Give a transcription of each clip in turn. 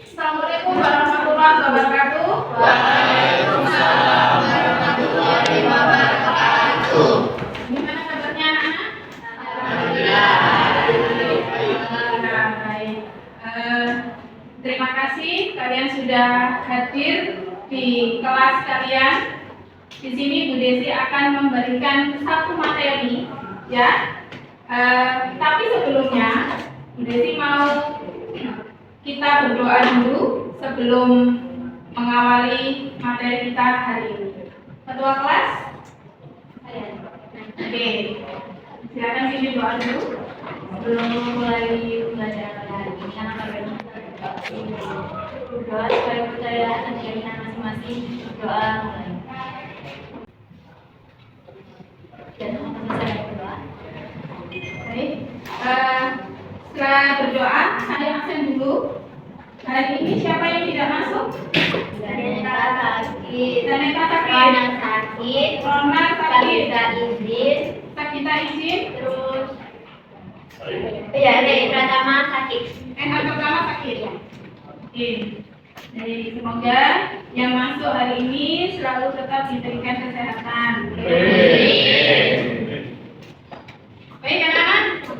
Assalamualaikum warahmatullahi wabarakatuh. Waalaikumsalam warahmatullahi wabarakatuh. Gimana kabarnya anak-anak? Alhamdulillah. Baik. Terima kasih kalian sudah hadir di kelas kalian. Di sini Bu Desi akan memberikan satu materi, ya. Tapi sebelumnya Bu Desi mau kita berdoa dulu sebelum mengawali materi kita hari ini. Ketua kelas? Oke. Silakan pimpin doa dulu sebelum mulai belajar hari ini. Doa supaya percaya ajaran masing-masing. Doa mulai. Dan saya berdoa. Baik. Setelah berdoa, saya absen dulu. Hari ini siapa yang tidak masuk? Zaneta sakit. Zaneta sakit. Rona sakit. Rona sakit. Sakita izin. Sakita izin. Terus ya, Pratama sakit. Pertama sakit ya. Oke. Jadi semoga yang masuk hari ini selalu tetap diberikan kesehatan. Baik anak-anak.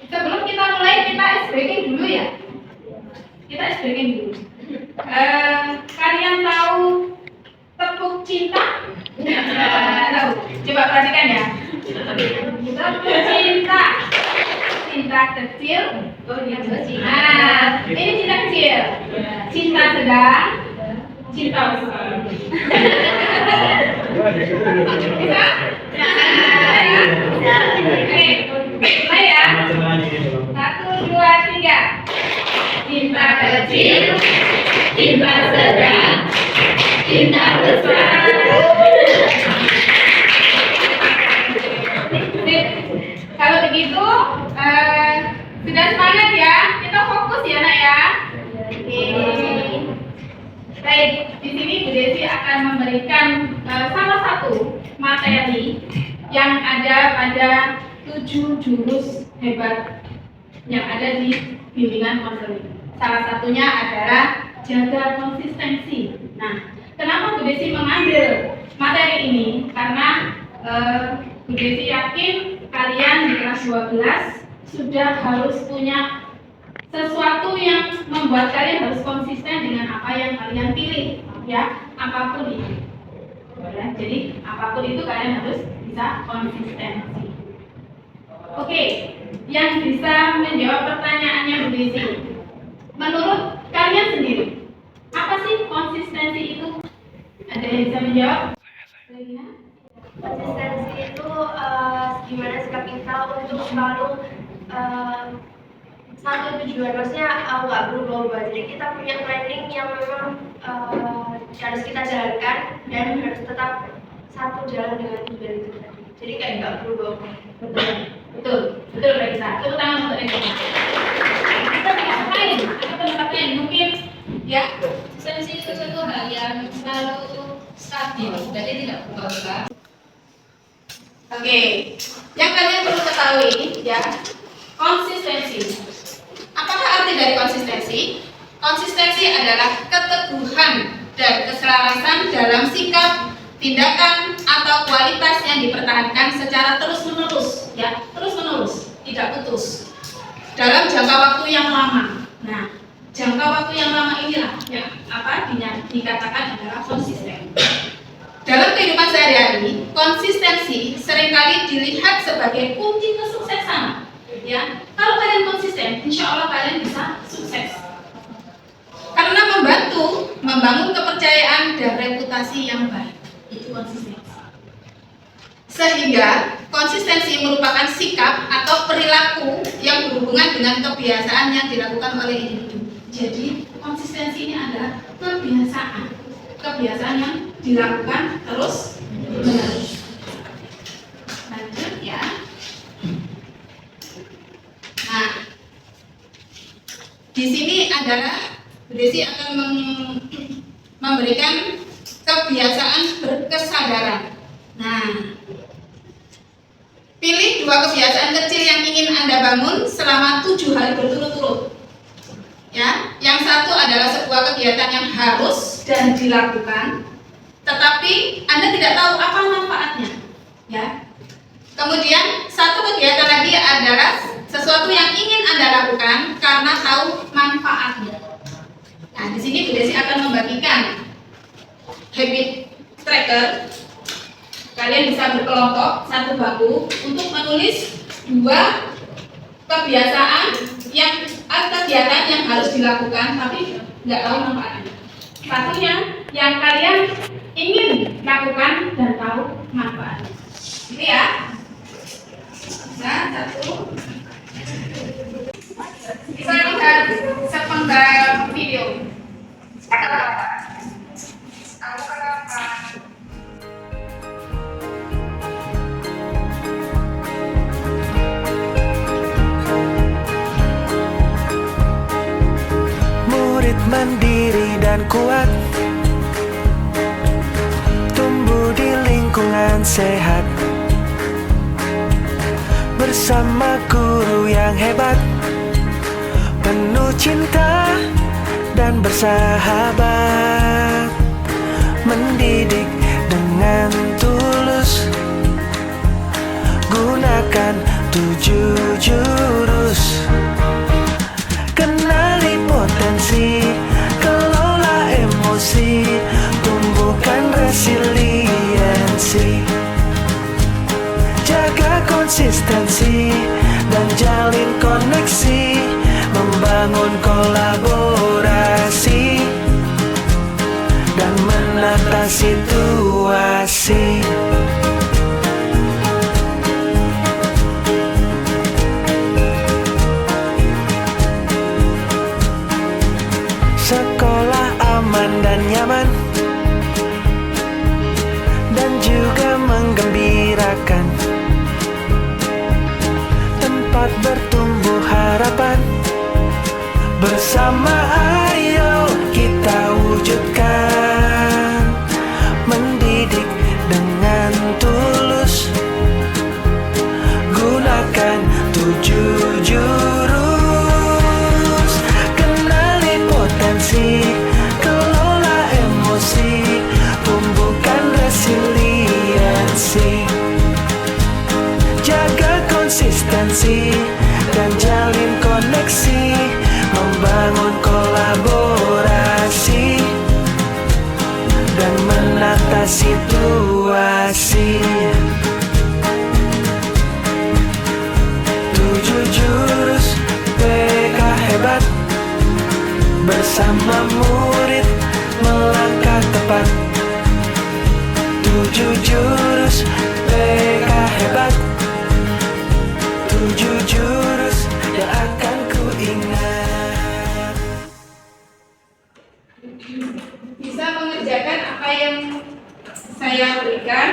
Sebelum kita mulai, kita ice breaking dulu ya. Kita ice breaking dulu. Kalian tahu tepuk cinta? Tahu. Coba perhatikan ya. Tepuk cinta. Cinta kecil. Nah, ini cinta kecil. Cinta sedang. Cinta besar. Bisa? Oke, mulai ya. 1, 2, 3. Cinta kecil, cinta sedang, cinta besar. Kalau begitu, sudah semangat ya. Kita fokus ya, Nak ya. Oke. Baik, di sini Bu Desi akan memberikan salah satu materi yang ada pada 7 jurus hebat yang ada di bimbingan konseling. Salah satunya adalah jaga konsistensi. Nah, kenapa Bu Desi mengambil materi ini? Karena Bu Desi yakin kalian di kelas 12 sudah harus punya sesuatu yang membuat kalian harus konsisten dengan apa yang kalian pilih, ya, apapun itu. Ya, jadi apapun itu kalian harus bisa konsistensi. Oke, yang bisa menjawab pertanyaannya Bu Desi, menurut kalian sendiri, apa sih konsistensi itu? Ada yang bisa menjawab? Konsistensi itu gimana sikap kita untuk selalu satu tujuan, maksudnya nggak berubah-ubah. Jadi kita punya planning yang memang harus kita jalankan dan harus tetap satu jalan dengan tujuan itu tadi. Jadi kayak nggak berubah-ubah. Betul, Raisa. Tepuk tangan untuk Raisa. Kita tempat lain, mungkin ya. Konsistensi itu satu hal yang selalu stabil, jadi tidak berubah-ubah. Oke, yang kalian perlu ketahui ya, konsistensi. Apakah arti dari konsistensi? Konsistensi adalah keteguhan dan keselarasan dalam sikap, tindakan, atau kualitas yang dipertahankan secara terus-menerus, ya, terus-menerus, tidak putus, dalam jangka waktu yang lama. Nah, jangka waktu yang lama inilah yang dikatakan adalah konsisten. Dalam kehidupan sehari-hari, konsistensi seringkali dilihat sebagai kunci kesuksesan. Ya, kalau kalian konsisten, insya Allah kalian bisa sukses. Karena membantu membangun kepercayaan dan reputasi yang baik. Itu konsistensi. Sehingga konsistensi merupakan sikap atau perilaku yang berhubungan dengan kebiasaan yang dilakukan oleh individu. Jadi konsistensi ini adalah kebiasaan yang dilakukan terus menerus. Lanjut ya. Nah, di sini adalah Bu Desi akan memberikan kebiasaan berkesadaran. Nah, pilih 2 kebiasaan kecil yang ingin Anda bangun selama 7 hari berturut-turut. Ya, yang satu adalah sebuah kegiatan yang harus dan dilakukan, tetapi Anda tidak tahu apa manfaatnya. Ya. Kemudian satu kegiatan lagi adalah sesuatu yang ingin Anda lakukan karena tahu manfaatnya. Nah, di sini Bu Desi akan membagikan habit tracker. Kalian bisa berkelompok satu bangku untuk menulis dua kebiasaan kegiatan yang harus dilakukan tapi nggak tahu manfaatnya. Satunya yang kalian ingin lakukan dan tahu manfaatnya. Gitu ya. Nah, satu. Bisa lihat sepenggal video. Murid mandiri dan kuat, tumbuh di lingkungan sehat, bersama guru yang hebat, penuh cinta dan bersahabat, mendidik dengan tulus, gunakan 7 jurus. Kenali potensi, kelola emosi, tumbuhkan resiliensi, jaga konsistensi dan jalin koneksi, membangun kolaborasi dan menata situasi. Sekolah aman dan nyaman, dan juga menggembirakan, tempat bertumbuh harapan. Bersama ayo kita wujudkan, mendidik dengan tulus, gunakan 7 jurus. Kenali potensi, kelola emosi, tumbuhkan resiliensi, jaga konsistensi dan jalin koneksi, membangun kolaborasi dan menata situasi. 7 jurus PK hebat, bersama murid melangkah tepat. 7 jurus PK hebat, 7 jurus yang akan ku ingat. Bisa mengerjakan apa yang saya berikan.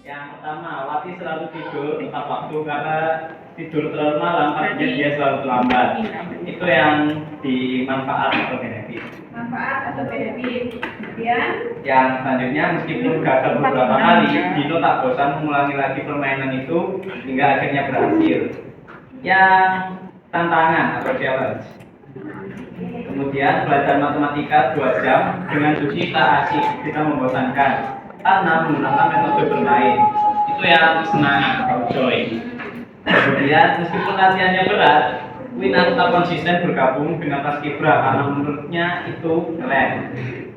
Yang pertama, Wati selalu tidur tepat waktu karena tidur terlalu malam artinya dia selalu terlambat. Itu yang dimanfaat atau benefit. manfaat atau benefit. Kemudian Yang selanjutnya, meskipun gagal beberapa kali, Dino tak bosan mengulangi lagi permainan itu hingga akhirnya berhasil. Yang tantangan atau challenge. Kemudian belajar matematika 2 jam dengan Susi tak asik, kita membosankan karena menggunakan metode bermain. Itu yang senang atau joy. Kemudian meskipun latihannya berat, Wina tetap konsisten bergabung dengan Paskibra karena menurutnya itu keren.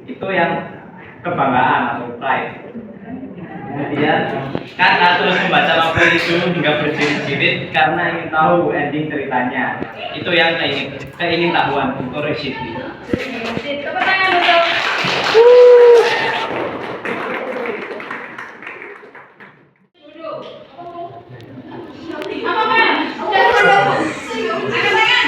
Itu yang kebanggaan atau pride. Kemudian kakak terus membaca novel itu hingga berjilid-jilid karena ingin tahu ending ceritanya. Itu yang keingin tahuan curiosity. tepuk tangan untuk duduk. Apa kan? Udah duduk. Angkat tangan.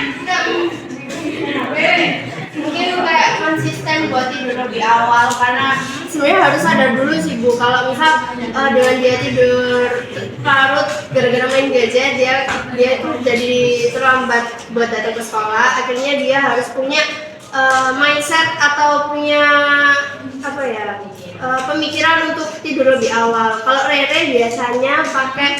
Mungkin kayak konsisten buat tidur lebih awal karena sebenarnya harus sadar dulu sih Bu, kalau misal dengan dia tidur larut gara-gara main gadget, dia itu jadi terlambat buat datang ke sekolah. Akhirnya dia harus punya mindset atau punya apa ya, pemikiran untuk tidur lebih awal. Kalau Rere biasanya pakai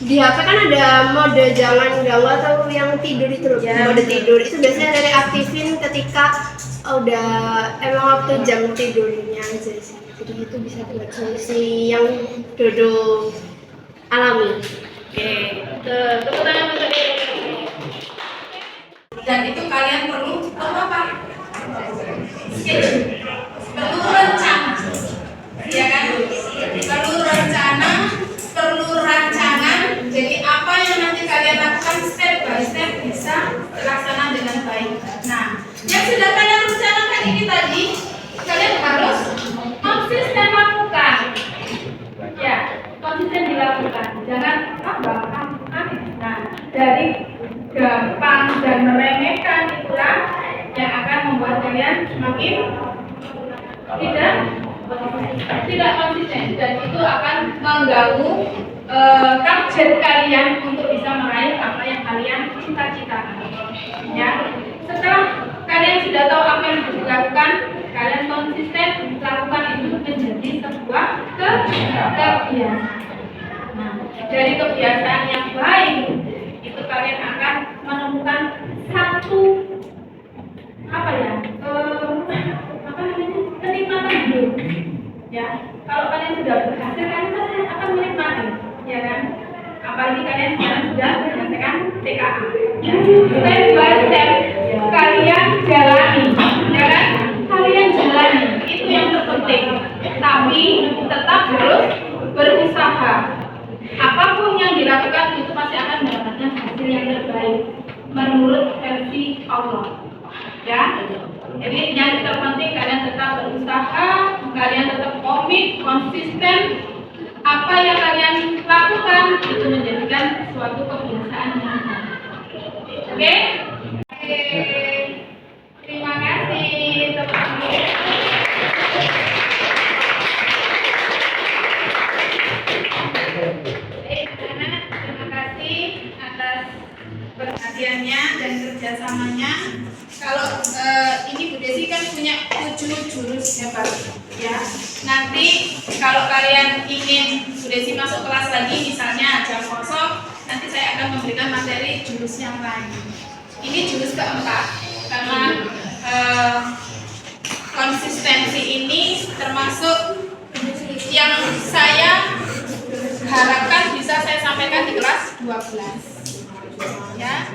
di HP kan ada mode jangan ganggu atau yang tidur itu loh, mode tidur itu biasanya Rere aktifin ketika udah emang waktu jam tidurnya aja sih. Jadi itu bisa buat solusi yang Dodo alami. Oke, tepuk tangan untuk Rere. Dan itu kalian perlu apa? Perlu rencana, ya kan? Perlu rencana, perlu rancangan. Jadi apa yang nanti kalian lakukan step by step bisa terlaksana dengan baik. Nah, yang sudah kalian rencanakan ini tadi, kalian harus konsisten lakukan. Ya, konsisten dilakukan. Jangan gampang. Nah, dari gampang dan meremehkan itulah yang akan membuat kalian semakin tidak konsisten, dan itu akan mengganggu target kalian untuk bisa meraih apa yang kalian cita-citakan. Ya, setelah kalian sudah tahu apa yang harus dilakukan, kalian konsisten lakukan itu menjadi sebuah kebiasaan. Nah, dari kebiasaan yang baik itu kalian akan menemukan satu kenikmatan hidup. Ya, kalau kalian sudah berhasil, kalian pasti akan menikmati, ya kan? Apalagi kalian sekarang sudah menyelesaikan TKA. Ya. Step by step kalian jalani, ya kan? Kalian jalani, itu yang terpenting. Tapi tetap harus berusaha. Apapun yang dilakukan itu pasti akan mendapatkan hasil yang terbaik menurut versi Allah. Ya, jadi yang terpenting kalian tetap berusaha, kalian tetap komit, konsisten. Apa yang kalian lakukan itu menjadikan suatu kebiasaan yang baik. Oke? Terima kasih teman-teman. Anak-anak, terima kasih atas perhatiannya dan kerjasamanya. Kalau ini Bu Desi kan punya 7 jurus hebat, ya. Nanti kalau kalian ingin Bu Desi masuk kelas lagi, misalnya jam kosong, nanti saya akan memberikan materi jurus yang lain. Ini jurus keempat, karena konsistensi ini termasuk yang saya harapkan bisa saya sampaikan di kelas 12. Ya.